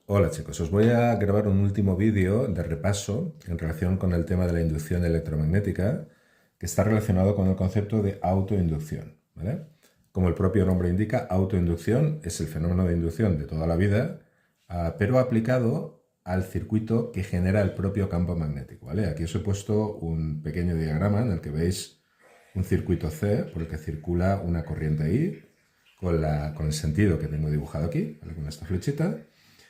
Hola chicos, os voy a grabar un último vídeo de repaso en relación con el tema de la inducción electromagnética que está relacionado con el concepto de autoinducción, ¿vale? Como el propio nombre indica, autoinducción es el fenómeno de inducción de toda la vida, pero aplicado al circuito que genera el propio campo magnético, ¿vale? Aquí os he puesto un pequeño diagrama en el que veis un circuito C por el que circula una corriente I con el sentido que tengo dibujado aquí, ¿vale? Con esta flechita.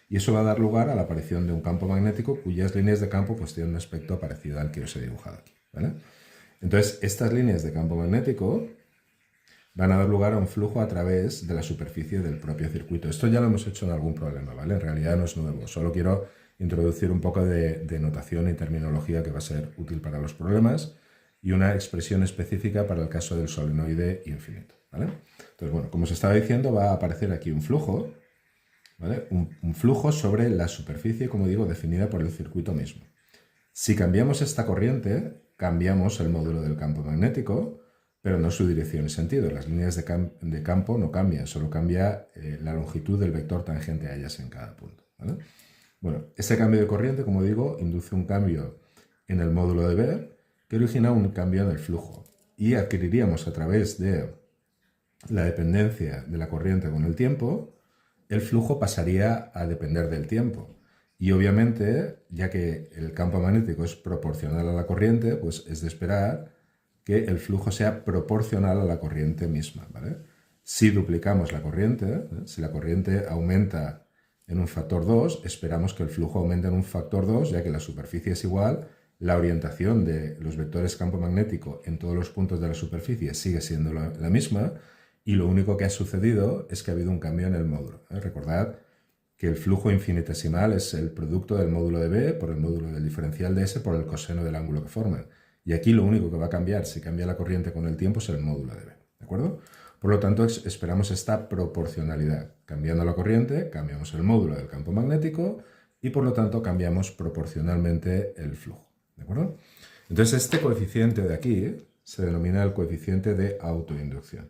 Y eso va a dar lugar a la aparición de un campo magnético cuyas líneas de campo pues, tienen un aspecto parecido al que os he dibujado aquí, ¿vale? Entonces, estas líneas de campo magnético van a dar lugar a un flujo a través de la superficie del propio circuito. Esto ya lo hemos hecho en algún problema, ¿vale? En realidad no es nuevo, solo quiero introducir un poco de notación y terminología que va a ser útil para los problemas y una expresión específica para el caso del solenoide infinito, ¿vale? Entonces, bueno, como os estaba diciendo, va a aparecer aquí un flujo, ¿vale? Un flujo sobre la superficie, como digo, definida por el circuito mismo. Si cambiamos esta corriente, cambiamos el módulo del campo magnético, pero no su dirección y sentido. Las líneas de campo no cambian, solo cambia la longitud del vector tangente a ellas en cada punto, ¿vale? Bueno, ese cambio de corriente, como digo, induce un cambio en el módulo de B que origina un cambio en el flujo. Y adquiriríamos a través de la dependencia de la corriente con el tiempo, el flujo pasaría a depender del tiempo. Y obviamente, ya que el campo magnético es proporcional a la corriente, pues es de esperar que el flujo sea proporcional a la corriente misma, ¿vale? Si duplicamos la corriente, si la corriente aumenta en un factor 2, esperamos que el flujo aumente en un factor 2, ya que la superficie es igual, la orientación de los vectores campo magnético en todos los puntos de la superficie sigue siendo la misma, y lo único que ha sucedido es que ha habido un cambio en el módulo. Recordad que el flujo infinitesimal es el producto del módulo de B por el módulo del diferencial de S por el coseno del ángulo que forman. Y aquí lo único que va a cambiar si cambia la corriente con el tiempo es el módulo de B. ¿De acuerdo? Por lo tanto, esperamos esta proporcionalidad. Cambiando la corriente, cambiamos el módulo del campo magnético y por lo tanto cambiamos proporcionalmente el flujo. ¿De acuerdo? Entonces, este coeficiente de aquí se denomina el coeficiente de autoinducción.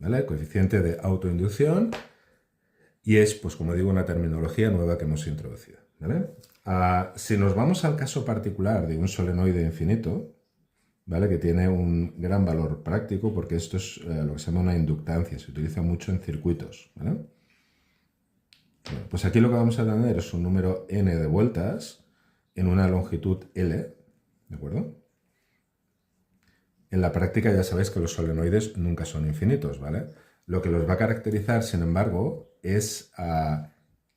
¿Vale? El coeficiente de autoinducción, y es, pues como digo, una terminología nueva que hemos introducido, ¿vale? Si nos vamos al caso particular de un solenoide infinito, ¿vale? Que tiene un gran valor práctico porque esto es lo que se llama una inductancia, se utiliza mucho en circuitos, ¿vale? Bueno, pues aquí lo que vamos a tener es un número n de vueltas en una longitud L, ¿de acuerdo? En la práctica ya sabéis que los solenoides nunca son infinitos, ¿vale? Lo que los va a caracterizar, sin embargo, es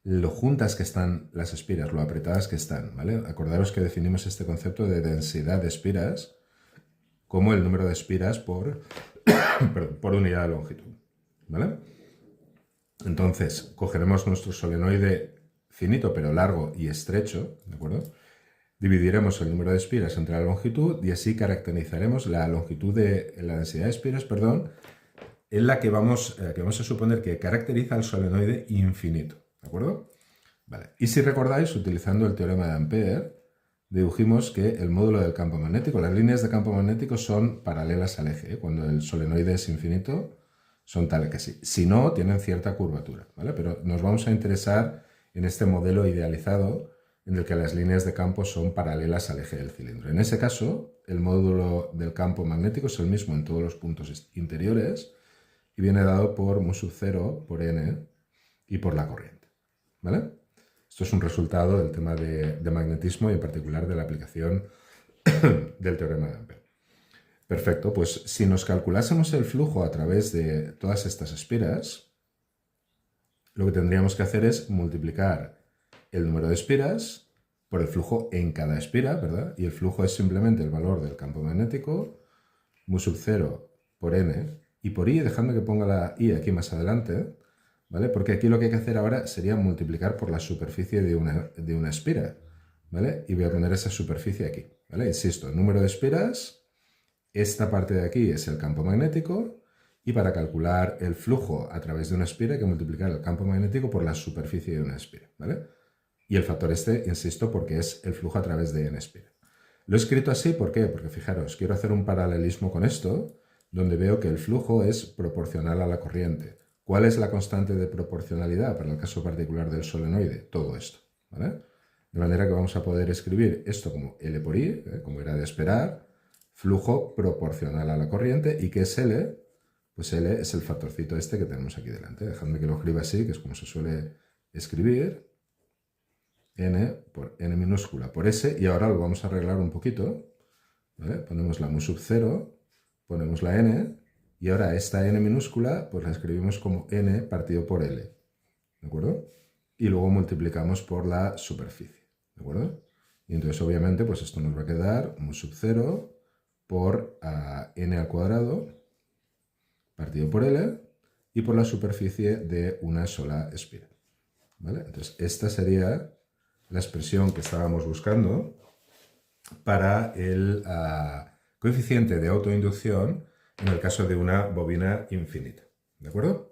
lo juntas que están las espiras, lo apretadas que están, ¿vale? Acordaros que definimos este concepto de densidad de espiras como el número de espiras por, por unidad de longitud, ¿vale? Entonces, cogeremos nuestro solenoide finito pero largo y estrecho, ¿de acuerdo? Dividiremos el número de espiras entre la longitud y así caracterizaremos la longitud de la densidad de espiras, perdón, en la que vamos a suponer que caracteriza el solenoide infinito, ¿de acuerdo? Vale. Y si recordáis, utilizando el teorema de Ampère, dedujimos que el módulo del campo magnético, las líneas de campo magnético son paralelas al eje, ¿eh? Cuando el solenoide es infinito, son tales que sí. Si no, tienen cierta curvatura, ¿vale? Pero nos vamos a interesar en este modelo idealizado en el que las líneas de campo son paralelas al eje del cilindro. En ese caso, el módulo del campo magnético es el mismo en todos los puntos interiores y viene dado por mu sub 0 por n y por la corriente, ¿vale? Esto es un resultado del tema de magnetismo y en particular de la aplicación del teorema de Ampère. Perfecto, pues si nos calculásemos el flujo a través de todas estas espiras, lo que tendríamos que hacer es multiplicar el número de espiras por el flujo en cada espira, ¿verdad? Y el flujo es simplemente el valor del campo magnético, mu sub 0 por n, y por i, dejando que ponga la i aquí más adelante, ¿vale? Porque aquí lo que hay que hacer ahora sería multiplicar por la superficie de una espira, ¿vale? Y voy a poner esa superficie aquí, ¿vale? Insisto, el número de espiras, esta parte de aquí es el campo magnético, y para calcular el flujo a través de una espira hay que multiplicar el campo magnético por la superficie de una espira, ¿vale? Y el factor este, insisto, porque es el flujo a través de n espira. Lo he escrito así, ¿por qué? Porque fijaros, quiero hacer un paralelismo con esto, donde veo que el flujo es proporcional a la corriente. ¿Cuál es la constante de proporcionalidad para el caso particular del solenoide? Todo esto, ¿vale? De manera que vamos a poder escribir esto como L por I, como era de esperar, flujo proporcional a la corriente. ¿Y qué es L? Pues L es el factorcito este que tenemos aquí delante. Dejadme que lo escriba así, que es como se suele escribir. N por N minúscula por S. Y ahora lo vamos a arreglar un poquito, ¿vale? Ponemos la mu sub 0, ponemos la N, y ahora esta N minúscula pues la escribimos como N partido por L, ¿de acuerdo? Y luego multiplicamos por la superficie, ¿de acuerdo? Y entonces obviamente pues esto nos va a quedar mu sub 0 por N al cuadrado partido por L y por la superficie de una sola espiral, ¿vale? Entonces esta sería la expresión que estábamos buscando para el coeficiente de autoinducción en el caso de una bobina infinita, ¿de acuerdo?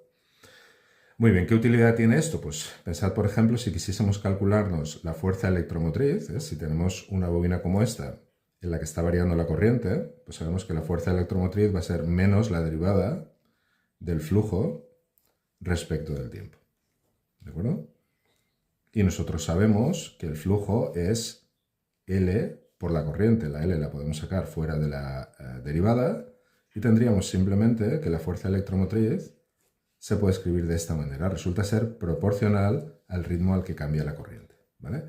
Muy bien, ¿qué utilidad tiene esto? Pues pensad, por ejemplo, si quisiésemos calcularnos la fuerza electromotriz, si tenemos una bobina como esta, en la que está variando la corriente, pues sabemos que la fuerza electromotriz va a ser menos la derivada del flujo respecto del tiempo, ¿de acuerdo? Y nosotros sabemos que el flujo es L por la corriente. La L la podemos sacar fuera de la derivada y tendríamos simplemente que la fuerza electromotriz se puede escribir de esta manera. Resulta ser proporcional al ritmo al que cambia la corriente, ¿vale?